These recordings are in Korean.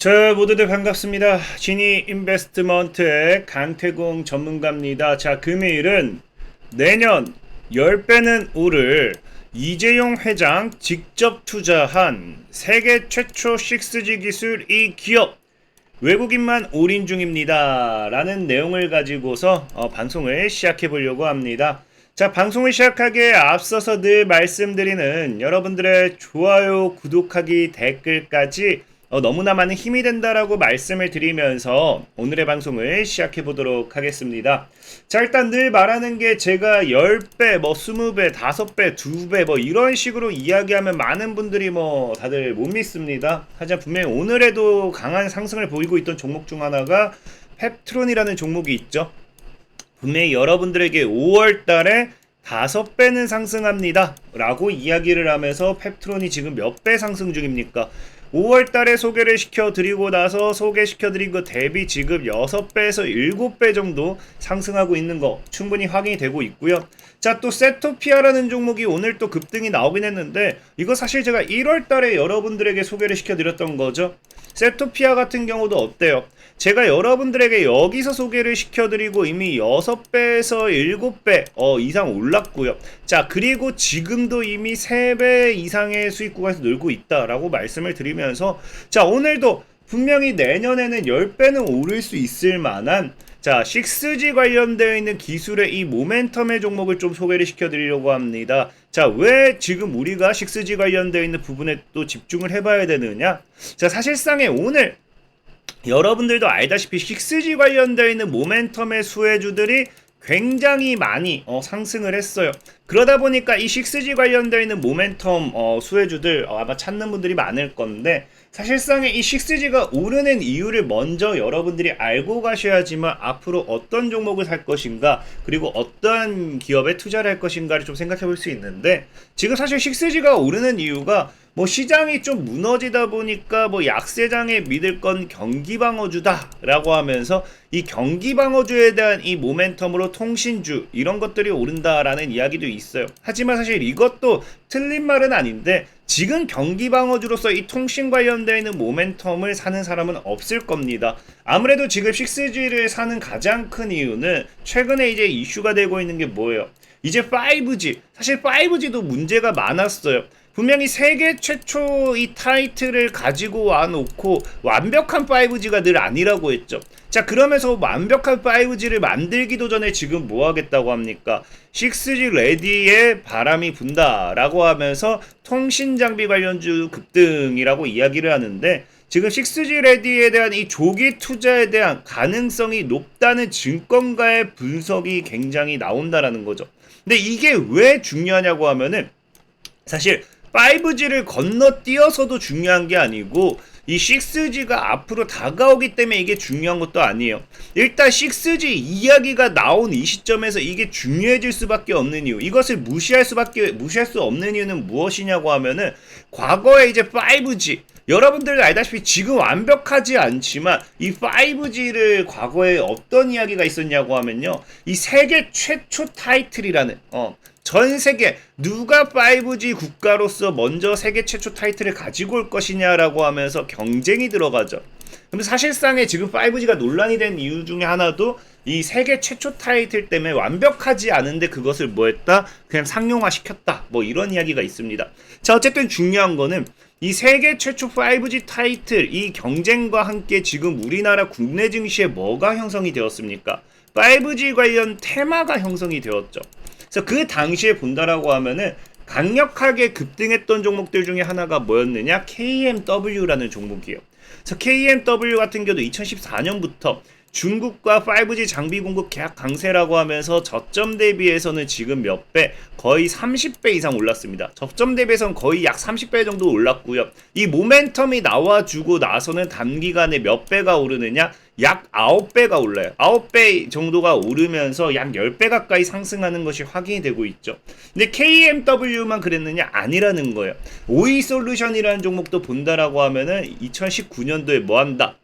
자, 모두들 반갑습니다. 지니 인베스트먼트의 강태공 전문가입니다. 자, 금요일은 내년 10배는 오를 이재용 회장 직접 투자한 세계 최초 6G 기술 이 기업 외국인만 올인 중입니다. 라는 내용을 가지고서 방송을 시작해 보려고 합니다. 자, 방송을 시작하기에 앞서서 늘 말씀드리는 여러분들의 좋아요, 구독하기, 댓글까지 너무나 많은 힘이 된다라고 말씀을 드리면서 오늘의 방송을 시작해 보도록 하겠습니다. 자, 일단 늘 말하는 게 제가 10배, 20배, 5배, 2배 이런 식으로 이야기하면 많은 분들이 다들 못 믿습니다. 하지만 분명히 오늘에도 강한 상승을 보이고 있던 종목 중 하나가 펩트론이라는 종목이 있죠. 분명히 여러분들에게 5월 달에 5배는 상승합니다 라고 이야기를 하면서 펩트론이 지금 몇 배 상승 중입니까? 5월 달에 소개를 시켜드리고 나서 소개시켜드린 거 대비 지금 6배에서 7배 정도 상승하고 있는 거 충분히 확인이 되고 있고요. 자, 또 세토피아라는 종목이 오늘 또 급등이 나오긴 했는데 이거 사실 제가 1월 달에 여러분들에게 소개를 시켜드렸던 거죠. 세토피아 같은 경우도 어때요? 제가 여러분들에게 여기서 소개를 시켜드리고 이미 6배에서 7배 이상 올랐고요. 자, 그리고 지금도 이미 3배 이상의 수익 구간에서 늘고 있다라고 말씀을 드리면서 자, 오늘도 분명히 내년에는 10배는 오를 수 있을 만한 자, 6G 관련되어 있는 기술의 이 모멘텀의 종목을 좀 소개를 시켜드리려고 합니다. 자, 왜 지금 우리가 6G 관련되어 있는 부분에 또 집중을 해봐야 되느냐? 자, 사실상에 오늘 여러분들도 알다시피 6G 관련되어 있는 모멘텀의 수혜주들이 굉장히 많이 상승을 했어요. 그러다 보니까 이 6G 관련되어 있는 모멘텀 수혜주들 아마 찾는 분들이 많을 건데 사실상에 이 6G가 오르는 이유를 먼저 여러분들이 알고 가셔야지만 앞으로 어떤 종목을 살 것인가 그리고 어떤 기업에 투자를 할 것인가를 좀 생각해 볼 수 있는데 지금 사실 6G가 오르는 이유가 시장이 좀 무너지다 보니까 약세장에 믿을 건 경기방어주다 라고 하면서 이 경기방어주에 대한 이 모멘텀으로 통신주 이런 것들이 오른다라는 이야기도 있어요. 하지만 사실 이것도 틀린 말은 아닌데 지금 경기방어주로서 이 통신 관련되어 있는 모멘텀을 사는 사람은 없을 겁니다. 아무래도 지금 6G를 사는 가장 큰 이유는 최근에 이제 이슈가 되고 있는 게 뭐예요? 이제 5G, 사실 5G도 문제가 많았어요. 분명히 세계 최초 이 타이틀을 가지고 와놓고 완벽한 5G가 늘 아니라고 했죠. 자, 그러면서 완벽한 5G를 만들기도 전에 지금 뭐 하겠다고 합니까? 6G 레디에 바람이 분다라고 하면서 통신장비 관련주 급등이라고 이야기를 하는데 지금 6G 레디에 대한 이 조기 투자에 대한 가능성이 높다는 증권가의 분석이 굉장히 나온다라는 거죠. 근데 이게 왜 중요하냐고 하면은 사실 5G를 건너뛰어서도 중요한 게 아니고 이 6G가 앞으로 다가오기 때문에 이게 중요한 것도 아니에요. 일단 6G 이야기가 나온 이 시점에서 이게 중요해질 수밖에 없는 이유, 이것을 무시할 수 없는 이유는 무엇이냐고 하면은 과거에 이제 5G 여러분들 알다시피 지금 완벽하지 않지만 이 5G를 과거에 어떤 이야기가 있었냐고 하면요, 이 세계 최초 타이틀이라는 전 세계 누가 5G 국가로서 먼저 세계 최초 타이틀을 가지고 올 것이냐라고 하면서 경쟁이 들어가죠. 근데 사실상에 지금 5G가 논란이 된 이유 중에 하나도 이 세계 최초 타이틀 때문에 완벽하지 않은데 그것을 뭐했다? 그냥 상용화 시켰다. 이런 이야기가 있습니다. 자, 어쨌든 중요한 거는 이 세계 최초 5G 타이틀 이 경쟁과 함께 지금 우리나라 국내 증시에 뭐가 형성이 되었습니까? 5G 관련 테마가 형성이 되었죠. 그래서 그 당시에 본다라고 하면은 강력하게 급등했던 종목들 중에 하나가 뭐였느냐? KMW라는 종목이에요. 그래서 KMW 같은 경우도 2014년부터 중국과 5G 장비 공급 계약 강세라고 하면서 저점 대비해서는 지금 몇 배? 거의 30배 이상 올랐습니다. 저점 대비해서는 거의 약 30배 정도 올랐고요. 이 모멘텀이 나와주고 나서는 단기간에 몇 배가 오르느냐? 약 9배가 올라요. 9배 정도가 오르면서 약 10배 가까이 상승하는 것이 확인이 되고 있죠. 근데 KMW만 그랬느냐? 아니라는 거예요. 오이솔루션이라는 종목도 본다라고 하면은 2019년도에 뭐 한다?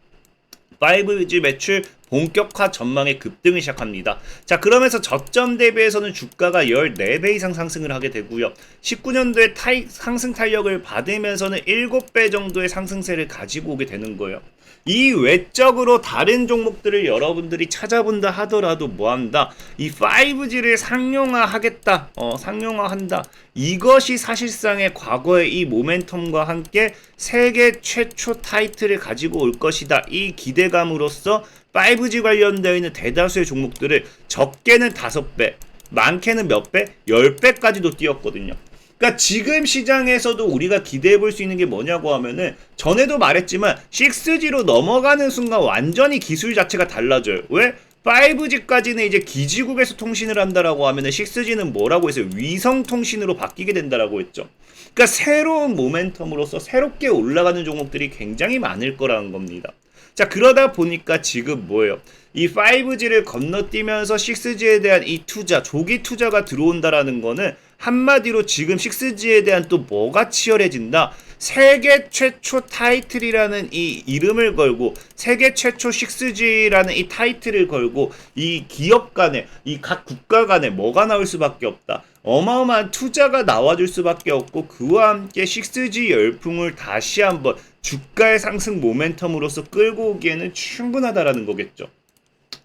5G 매출 본격화 전망의 급등을 시작합니다. 자, 그러면서 저점 대비해서는 주가가 14배 이상 상승을 하게 되고요. 19년도에 상승 탄력을 받으면서는 7배 정도의 상승세를 가지고 오게 되는 거예요. 이 외적으로 다른 종목들을 여러분들이 찾아본다 하더라도 뭐한다? 이 5G를 상용화하겠다. 상용화한다. 이것이 사실상의 과거의 이 모멘텀과 함께 세계 최초 타이틀을 가지고 올 것이다. 이 기대감으로써 5G 관련되어 있는 대다수의 종목들을 적게는 5배, 많게는 몇 배? 10배까지도 뛰었거든요. 그러니까 지금 시장에서도 우리가 기대해 볼 수 있는 게 뭐냐고 하면은 전에도 말했지만 6G로 넘어가는 순간 완전히 기술 자체가 달라져요. 왜? 5G까지는 이제 기지국에서 통신을 한다라고 하면은 6G는 뭐라고 했어요? 위성 통신으로 바뀌게 된다라고 했죠. 그러니까 새로운 모멘텀으로서 새롭게 올라가는 종목들이 굉장히 많을 거라는 겁니다. 자, 그러다 보니까 지금 뭐예요? 이 5G를 건너뛰면서 6G에 대한 이 투자, 조기 투자가 들어온다라는 거는 한마디로 지금 6G에 대한 또 뭐가 치열해진다? 세계 최초 타이틀이라는 이 이름을 걸고 세계 최초 6G라는 이 타이틀을 걸고 이 기업 간에 이 각 국가 간에 뭐가 나올 수밖에 없다. 어마어마한 투자가 나와줄 수밖에 없고 그와 함께 6G 열풍을 다시 한번 주가의 상승 모멘텀으로서 끌고 오기에는 충분하다라는 거겠죠.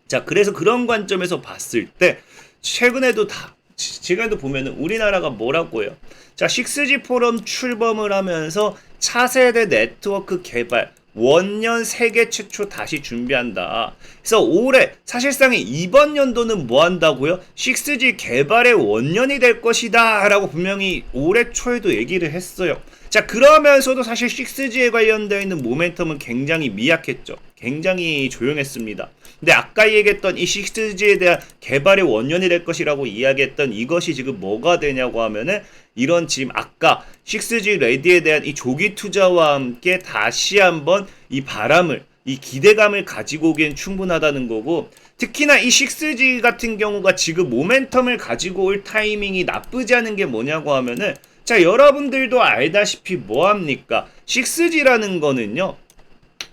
자, 그래서 그런 관점에서 봤을 때 최근에도 지금도 보면은 우리나라가 뭐라고 해요? 자, 6G 포럼 출범을 하면서 차세대 네트워크 개발 원년 세계 최초 다시 준비한다. 그래서 올해 사실상 이번 연도는 뭐 한다고요? 6G 개발의 원년이 될 것이다 라고 분명히 올해 초에도 얘기를 했어요. 자, 그러면서도 사실 6G에 관련되어 있는 모멘텀은 굉장히 미약했죠. 굉장히 조용했습니다. 근데 아까 얘기했던 이 6G에 대한 개발의 원년이 될 것이라고 이야기했던 이것이 지금 뭐가 되냐고 하면은 이런 지금 아까 6G 레디에 대한 이 조기 투자와 함께 다시 한번 이 바람을 이 기대감을 가지고 오기엔 충분하다는 거고, 특히나 이 6G 같은 경우가 지금 모멘텀을 가지고 올 타이밍이 나쁘지 않은 게 뭐냐고 하면은 자, 여러분들도 알다시피 뭐합니까? 6G라는 거는요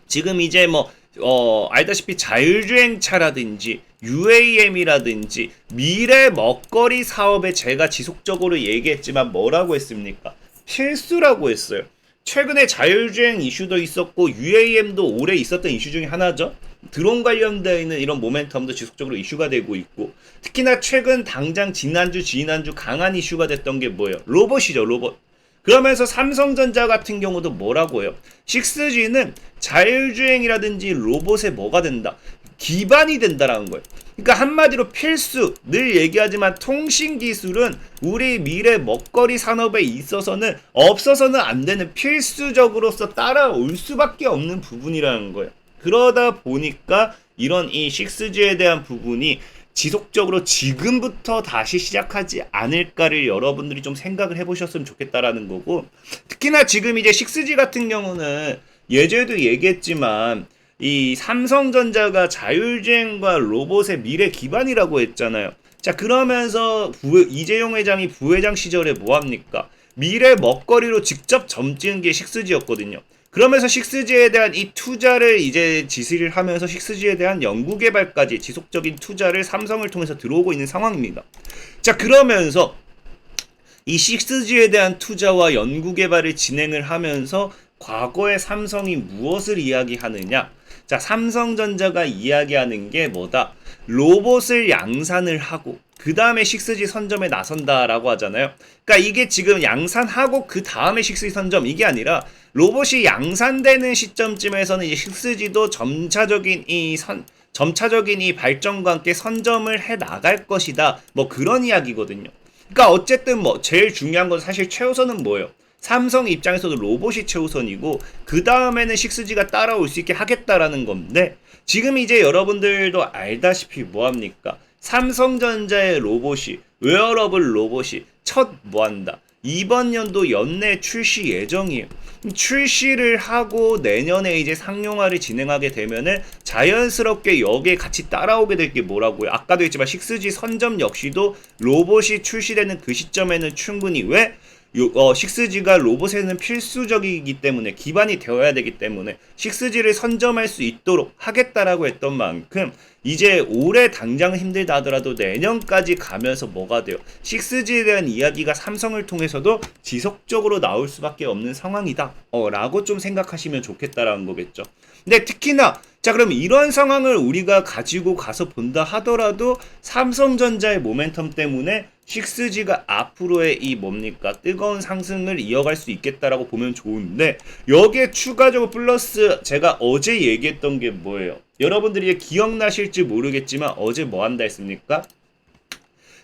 지금 이제 알다시피 자율주행차라든지 UAM이라든지 미래 먹거리 사업에 제가 지속적으로 얘기했지만 뭐라고 했습니까? 필수라고 했어요. 최근에 자율주행 이슈도 있었고 UAM도 올해 있었던 이슈 중에 하나죠. 드론 관련되어 있는 이런 모멘텀도 지속적으로 이슈가 되고 있고, 특히나 최근 당장 지난주 강한 이슈가 됐던 게 뭐예요? 로봇이죠, 로봇. 그러면서 삼성전자 같은 경우도 뭐라고 해요? 6G는 자율주행이라든지 로봇에 뭐가 된다? 기반이 된다라는 거예요. 그러니까 한마디로 필수, 늘 얘기하지만 통신기술은 우리 미래 먹거리 산업에 있어서는 없어서는 안 되는 필수적으로서 따라올 수밖에 없는 부분이라는 거예요. 그러다 보니까 이런 이 6G에 대한 부분이 지속적으로 지금부터 다시 시작하지 않을까를 여러분들이 좀 생각을 해보셨으면 좋겠다라는 거고, 특히나 지금 이제 6G 같은 경우는 예전에도 얘기했지만 이 삼성전자가 자율주행과 로봇의 미래 기반이라고 했잖아요. 자, 그러면서 이재용 회장이 부회장 시절에 뭐합니까? 미래 먹거리로 직접 점찍은 게 6G였거든요. 그러면서 6G에 대한 이 투자를 이제 지시를 하면서 6G에 대한 연구개발까지 지속적인 투자를 삼성을 통해서 들어오고 있는 상황입니다. 자, 그러면서 이 6G에 대한 투자와 연구개발을 진행을 하면서 과거에 삼성이 무엇을 이야기하느냐? 자, 삼성전자가 이야기하는 게 뭐다? 로봇을 양산을 하고 그 다음에 6G 선점에 나선다라고 하잖아요. 그러니까 이게 지금 양산하고 그 다음에 6G 선점, 이게 아니라 로봇이 양산되는 시점쯤에서는 이제 6G도 점차적인 이 발전과 함께 선점을 해 나갈 것이다. 뭐 그런 이야기거든요. 그러니까 어쨌든 제일 중요한 건 사실 최우선은 뭐예요? 삼성 입장에서도 로봇이 최우선이고 그 다음에는 6G가 따라올 수 있게 하겠다라는 건데, 지금 이제 여러분들도 알다시피 뭐합니까? 삼성전자의 로봇이, 웨어러블 로봇이 첫 뭐한다? 이번 연도 연내 출시 예정이에요. 출시를 하고 내년에 이제 상용화를 진행하게 되면은 자연스럽게 여기에 같이 따라오게 될 게 뭐라고요? 아까도 했지만 6G 선점 역시도 로봇이 출시되는 그 시점에는 충분히, 왜? 6G가 로봇에는 필수적이기 때문에, 기반이 되어야 되기 때문에 6G를 선점할 수 있도록 하겠다라고 했던 만큼 이제 올해 당장은 힘들다 하더라도 내년까지 가면서 뭐가 돼요? 6G에 대한 이야기가 삼성을 통해서도 지속적으로 나올 수밖에 없는 상황이다 라고 좀 생각하시면 좋겠다라는 거겠죠. 근데 특히나 자 그럼 이런 상황을 우리가 가지고 가서 본다 하더라도 삼성전자의 모멘텀 때문에 6G가 앞으로의 이 뭡니까 뜨거운 상승을 이어갈 수 있겠다라고 보면 좋은데 여기에 추가적으로 플러스 제가 어제 얘기했던 게 뭐예요? 여러분들이 기억나실지 모르겠지만 어제 뭐 한다 했습니까?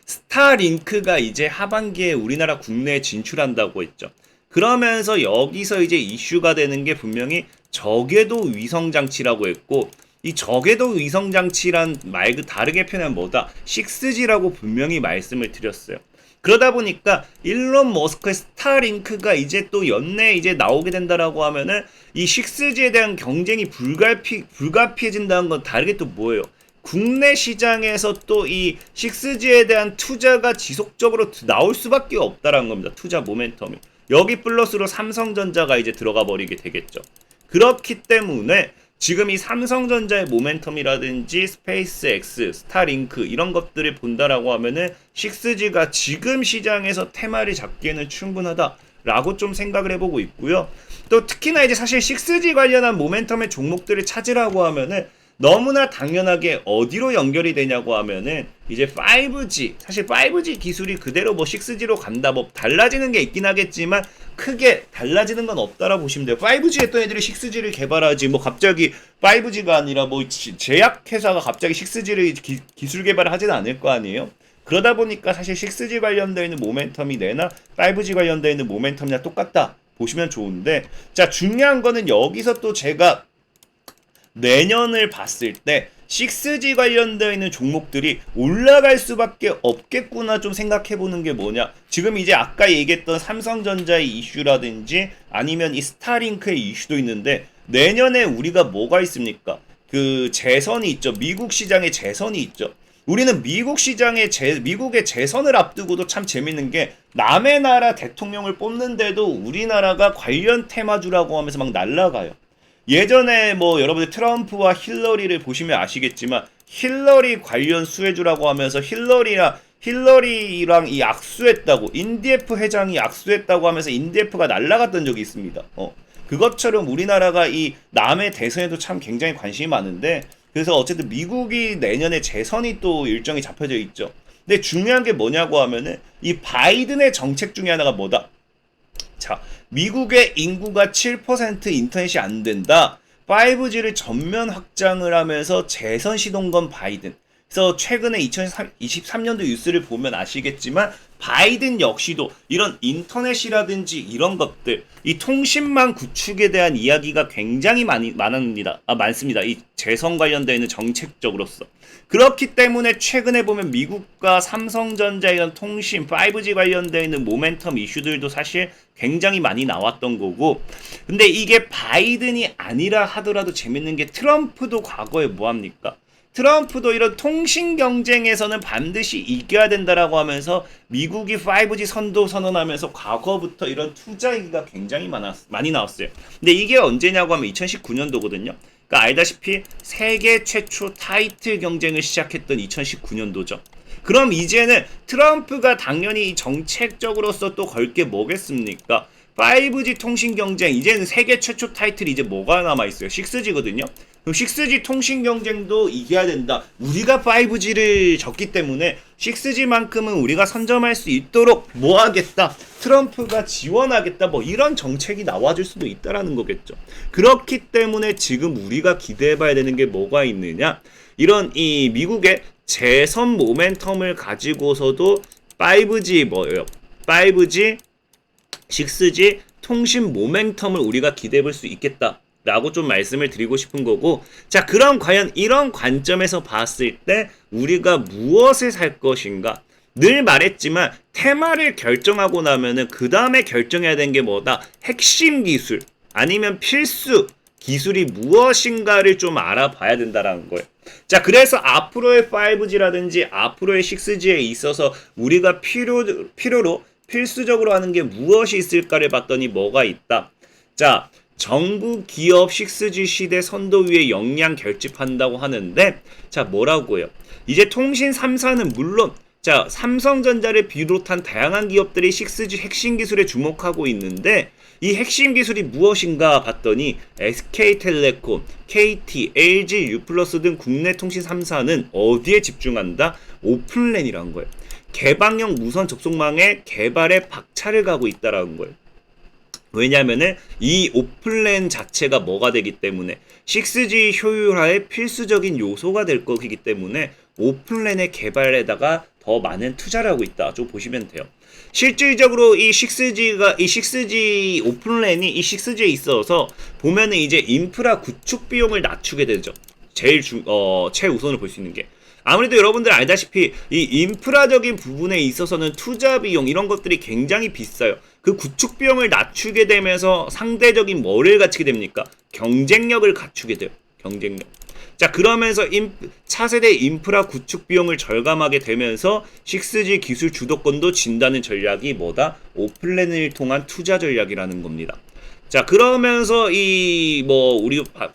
스타링크가 이제 하반기에 우리나라 국내에 진출한다고 했죠. 그러면서 여기서 이제 이슈가 되는 게 분명히 저궤도 위성장치라고 했고 이 저궤도 위성장치란 말 그 다르게 표현하면 뭐다? 6G라고 분명히 말씀을 드렸어요. 그러다 보니까 일론 머스크의 스타링크가 이제 또 연내에 이제 나오게 된다라고 하면은 이 6G에 대한 경쟁이 불가피해진다는 건 다르게 또 뭐예요? 국내 시장에서 또 이 6G에 대한 투자가 지속적으로 나올 수밖에 없다라는 겁니다. 투자 모멘텀이. 여기 플러스로 삼성전자가 이제 들어가 버리게 되겠죠. 그렇기 때문에 지금 이 삼성전자의 모멘텀이라든지 스페이스X, 스타링크 이런 것들을 본다라고 하면은 6G가 지금 시장에서 테마를 잡기에는 충분하다라고 좀 생각을 해보고 있고요. 또 특히나 이제 사실 6G 관련한 모멘텀의 종목들을 찾으라고 하면은 너무나 당연하게 어디로 연결이 되냐고 하면은 이제 5G 사실 5G 기술이 그대로 뭐 6G로 간다 뭐 달라지는 게 있긴 하겠지만 크게 달라지는 건 없다라 보시면 돼요. 5G 했던 애들이 6G를 개발하지 뭐 갑자기 5G가 아니라 뭐 제약회사가 갑자기 6G를 기술 개발을 하진 않을 거 아니에요. 그러다 보니까 사실 6G 관련되어 있는 모멘텀이 내나 5G 관련되어 있는 모멘텀이나 똑같다 보시면 좋은데 자 중요한 거는 여기서 또 제가 내년을 봤을 때 6G 관련되어 있는 종목들이 올라갈 수밖에 없겠구나 좀 생각해보는 게 뭐냐. 지금 이제 아까 얘기했던 삼성전자의 이슈라든지 아니면 이 스타링크의 이슈도 있는데 내년에 우리가 뭐가 있습니까? 그 재선이 있죠. 미국 시장에 재선이 있죠. 우리는 미국 시장에 미국의 재선을 앞두고도 참 재밌는 게 남의 나라 대통령을 뽑는데도 우리나라가 관련 테마주라고 하면서 막 날아가요. 예전에 뭐 여러분들 트럼프와 힐러리를 보시면 아시겠지만 힐러리 관련 수혜주라고 하면서 힐러리랑 이 악수했다고 인디에프 회장이 악수했다고 하면서 인디에프가 날아갔던 적이 있습니다. 그것처럼 우리나라가 이 남의 대선에도 참 굉장히 관심이 많은데 그래서 어쨌든 미국이 내년에 재선이 또 일정이 잡혀져 있죠. 근데 중요한 게 뭐냐고 하면은 이 바이든의 정책 중에 하나가 뭐다? 자, 미국의 인구가 7% 인터넷이 안 된다. 5G를 전면 확장을 하면서 재선 시동 건 바이든. 그래서 최근에 2023년도 뉴스를 보면 아시겠지만 바이든 역시도 이런 인터넷이라든지 이런 것들, 이 통신망 구축에 대한 이야기가 굉장히 많습니다. 이 재선 관련되어 있는 정책적으로서. 그렇기 때문에 최근에 보면 미국과 삼성전자 이런 통신, 5G 관련되어 있는 모멘텀 이슈들도 사실 굉장히 많이 나왔던 거고 근데 이게 바이든이 아니라 하더라도 재밌는 게 트럼프도 과거에 뭐합니까? 트럼프도 이런 통신 경쟁에서는 반드시 이겨야 된다라고 하면서 미국이 5G 선언하면서 과거부터 이런 투자 얘기가 굉장히 많이 나왔어요. 근데 이게 언제냐고 하면 2019년도거든요. 그러니까 알다시피 세계 최초 타이틀 경쟁을 시작했던 2019년도죠. 그럼 이제는 트럼프가 당연히 정책적으로서 또 걸 게 뭐겠습니까? 5G 통신 경쟁 이제는 세계 최초 타이틀이 이제 뭐가 남아있어요? 6G거든요. 그럼 6G 통신 경쟁도 이겨야 된다. 우리가 5G를 졌기 때문에 6G만큼은 우리가 선점할 수 있도록 뭐 하겠다. 트럼프가 지원하겠다. 뭐 이런 정책이 나와줄 수도 있다라는 거겠죠. 그렇기 때문에 지금 우리가 기대해봐야 되는 게 뭐가 있느냐. 이런 이 미국의 재선 모멘텀을 가지고서도 5G 뭐예요? 5G 6G 통신 모멘텀을 우리가 기대해 볼 수 있겠다 라고 좀 말씀을 드리고 싶은 거고 자 그럼 과연 이런 관점에서 봤을 때 우리가 무엇을 살 것인가 늘 말했지만 테마를 결정하고 나면은 그 다음에 결정해야 되는 게 뭐다 핵심 기술 아니면 필수 기술이 무엇인가를 좀 알아봐야 된다라는 거예요. 자 그래서 앞으로의 5G라든지 앞으로의 6G에 있어서 우리가 필요로 필수적으로 하는 게 무엇이 있을까를 봤더니 뭐가 있다. 자, 정부 기업 6G 시대 선도위에 역량 결집한다고 하는데 자, 뭐라고요? 이제 통신 3사는 물론 자, 삼성전자를 비롯한 다양한 기업들이 6G 핵심 기술에 주목하고 있는데 이 핵심 기술이 무엇인가 봤더니 SK텔레콤, KT, LG, U+ 등 국내 통신 3사는 어디에 집중한다? 오픈랜이라는 거예요. 개방형 무선 접속망의 개발에 박차를 가고 있다라는 거예요. 왜냐면은 이 오픈랜 자체가 뭐가 되기 때문에 6G 효율화의 필수적인 요소가 될 거기 때문에 오픈랜의 개발에다가 더 많은 투자를 하고 있다. 좀 보시면 돼요. 실질적으로 이 6G 오픈랜이 이 6G에 있어서 보면은 이제 인프라 구축 비용을 낮추게 되죠. 최우선으로 볼 수 있는 게. 아무래도 여러분들 알다시피 이 인프라적인 부분에 있어서는 투자 비용 이런 것들이 굉장히 비싸요. 그 구축 비용을 낮추게 되면서 상대적인 뭐를 갖추게 됩니까? 경쟁력을 갖추게 돼요. 경쟁력. 자, 그러면서 차세대 인프라 구축 비용을 절감하게 되면서 6G 기술 주도권도 진다는 전략이 뭐다? 오픈랜을 통한 투자 전략이라는 겁니다. 자, 그러면서 우리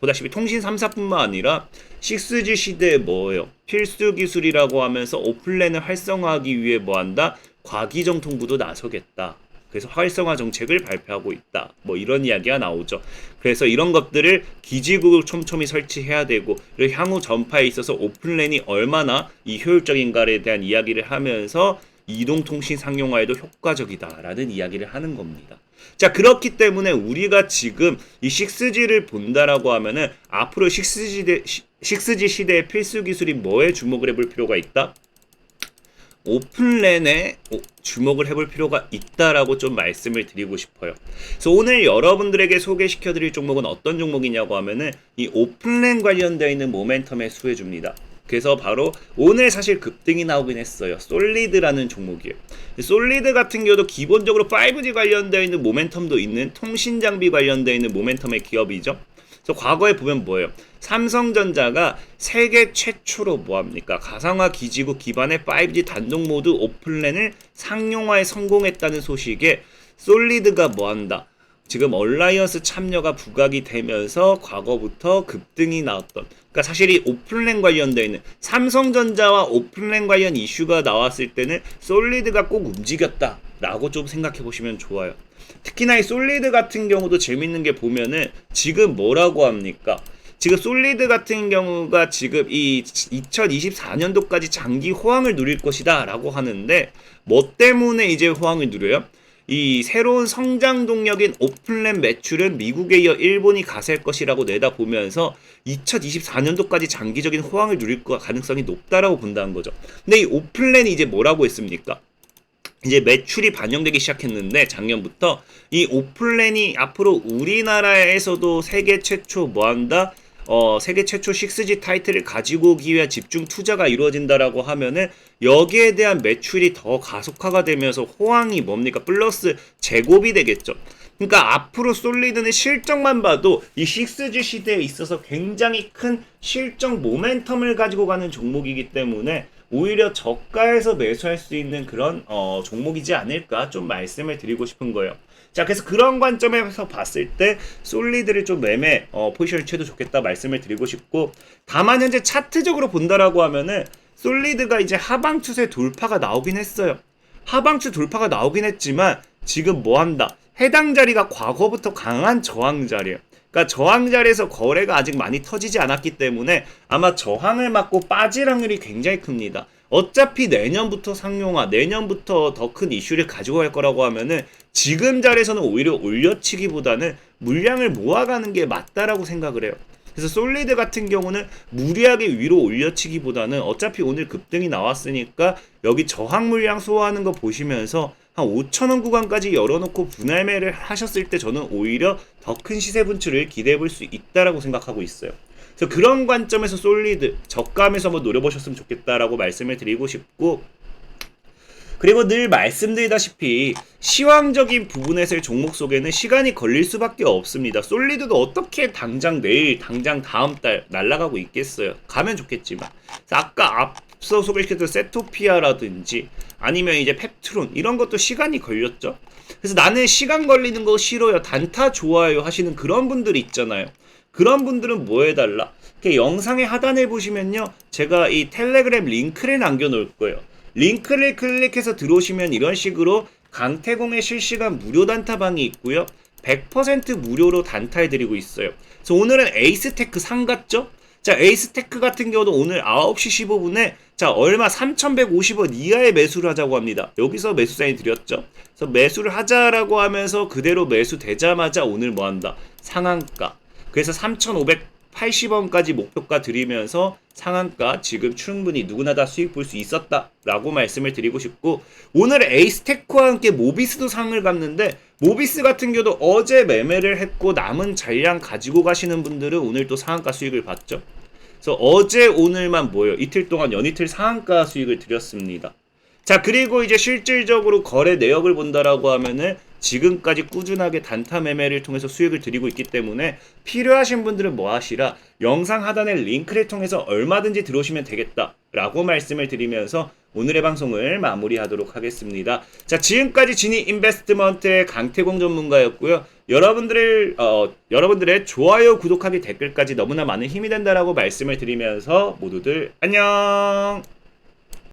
보다시피 통신 3사뿐만 아니라 6G 시대에 뭐예요? 필수 기술이라고 하면서 오픈랜을 활성화하기 위해 뭐한다? 과기정통부도 나서겠다. 그래서 활성화 정책을 발표하고 있다. 뭐 이런 이야기가 나오죠. 그래서 이런 것들을 기지국을 촘촘히 설치해야 되고, 그리고 향후 전파에 있어서 오픈랜이 얼마나 이 효율적인가에 대한 이야기를 하면서 이동통신 상용화에도 효과적이다라는 이야기를 하는 겁니다. 자, 그렇기 때문에 우리가 지금 이 6G를 본다라고 하면은 앞으로 6G 시대의 필수 기술이 뭐에 주목을 해볼 필요가 있다? 오픈랜에 주목을 해볼 필요가 있다라고 좀 말씀을 드리고 싶어요. 그래서 오늘 여러분들에게 소개시켜드릴 종목은 어떤 종목이냐고 하면은 이 오픈랜 관련되어 있는 모멘텀에 수혜줍니다. 그래서 바로 오늘 사실 급등이 나오긴 했어요. 솔리드라는 종목이에요. 솔리드 같은 경우도 기본적으로 5G 관련되어 있는 모멘텀도 있는 통신 장비 관련되어 있는 모멘텀의 기업이죠. 그래서 과거에 보면 뭐예요? 삼성전자가 세계 최초로 뭐합니까? 가상화 기지국 기반의 5G 단독 모드 오픈랜을 상용화에 성공했다는 소식에 솔리드가 뭐한다? 지금 얼라이언스 참여가 부각이 되면서 과거부터 급등이 나왔던, 그러니까 사실 이 오픈랜 관련되어 있는 삼성전자와 오픈랜 관련 이슈가 나왔을 때는 솔리드가 꼭 움직였다 라고 좀 생각해 보시면 좋아요. 특히나 이 솔리드 같은 경우도 재밌는 게 보면은 지금 뭐라고 합니까? 지금 솔리드 같은 경우가 지금 이 2024년도까지 장기 호황을 누릴 것이다 라고 하는데, 뭐 때문에 이제 호황을 누려요? 이 새로운 성장 동력인 오픈랜 매출은 미국에 이어 일본이 가세할 것이라고 내다보면서 2024년도까지 장기적인 호황을 누릴 가능성이 높다라고 본다는 거죠. 근데 이 오픈랜이 이제 뭐라고 했습니까? 이제 매출이 반영되기 시작했는데 작년부터 이 오픈랜이 앞으로 우리나라에서도 세계 최초 뭐한다? 세계 최초 6G 타이틀을 가지고 오기 위한 집중 투자가 이루어진다라고 하면은 여기에 대한 매출이 더 가속화가 되면서 호황이 뭡니까? 플러스 제곱이 되겠죠. 그러니까 앞으로 솔리드는 실적만 봐도 이 6G 시대에 있어서 굉장히 큰 실적 모멘텀을 가지고 가는 종목이기 때문에 오히려 저가에서 매수할 수 있는 그런 종목이지 않을까 좀 말씀을 드리고 싶은 거예요. 자, 그래서 그런 관점에서 봤을 때 솔리드를 좀 매매 포지션을 취해도 좋겠다 말씀을 드리고 싶고, 다만 현재 차트적으로 본다라고 하면은 솔리드가 이제 하방 추세 돌파가 나오긴 했어요. 하방 추세 돌파가 나오긴 했지만 지금 뭐한다? 해당 자리가 과거부터 강한 저항 자리예요. 그러니까 저항 자리에서 거래가 아직 많이 터지지 않았기 때문에 아마 저항을 맞고 빠질 확률이 굉장히 큽니다. 어차피 내년부터 상용화, 내년부터 더 큰 이슈를 가지고 갈 거라고 하면은 지금 자리에서는 오히려 올려치기보다는 물량을 모아가는 게 맞다라고 생각을 해요. 그래서 솔리드 같은 경우는 무리하게 위로 올려치기보다는 어차피 오늘 급등이 나왔으니까 여기 저항 물량 소화하는 거 보시면서 한 5,000원 구간까지 열어놓고 분할매를 하셨을 때 저는 오히려 더 큰 시세 분출을 기대해 볼 수 있다라고 생각하고 있어요. 그래서 그런 관점에서 솔리드 저가하면서 한번 노려보셨으면 좋겠다라고 말씀을 드리고 싶고, 그리고 늘 말씀드리다시피 시황적인 부분에서의 종목 속에는 시간이 걸릴 수밖에 없습니다. 솔리드도 어떻게 당장 내일, 당장 다음 달 날아가고 있겠어요. 가면 좋겠지만. 아까 앞서 소개시켰던 세토피아라든지 아니면 이제 펩트론 이런 것도 시간이 걸렸죠. 그래서 나는 시간 걸리는 거 싫어요, 단타 좋아요 하시는 그런 분들이 있잖아요. 그런 분들은 뭐 해달라? 영상의 하단에 보시면요, 제가 이 텔레그램 링크를 남겨놓을 거예요. 링크를 클릭해서 들어오시면 이런 식으로 강태공의 실시간 무료 단타방이 있고요. 100% 무료로 단타해드리고 있어요. 그래서 오늘은 에이스테크 상갔죠? 자, 에이스테크 같은 경우도 오늘 9시 15분에 자, 얼마 3,150원 이하의 매수를 하자고 합니다. 여기서 매수 사인 드렸죠. 그래서 매수를 하자라고 하면서 그대로 매수되자마자 오늘 뭐 한다? 상한가. 그래서 3,580원까지 목표가 드리면서 상한가 지금 충분히 누구나 다 수익 볼 수 있었다라고 말씀을 드리고 싶고, 오늘 에이스테크와 함께 모비스도 상을 갔는데, 모비스 같은 경우도 어제 매매를 했고 남은 잔량 가지고 가시는 분들은 오늘 또 상한가 수익을 봤죠. 그래서 어제 오늘만 뭐예요? 이틀 동안 연이틀 상한가 수익을 드렸습니다. 자, 그리고 이제 실질적으로 거래 내역을 본다라고 하면은 지금까지 꾸준하게 단타 매매를 통해서 수익을 드리고 있기 때문에 필요하신 분들은 뭐 하시라? 영상 하단의 링크를 통해서 얼마든지 들어오시면 되겠다라고 말씀을 드리면서 오늘의 방송을 마무리하도록 하겠습니다. 자, 지금까지 지니 인베스트먼트의 강태공 전문가였고요. 여러분들의 좋아요, 구독하기, 댓글까지 너무나 많은 힘이 된다라고 말씀을 드리면서 모두들 안녕!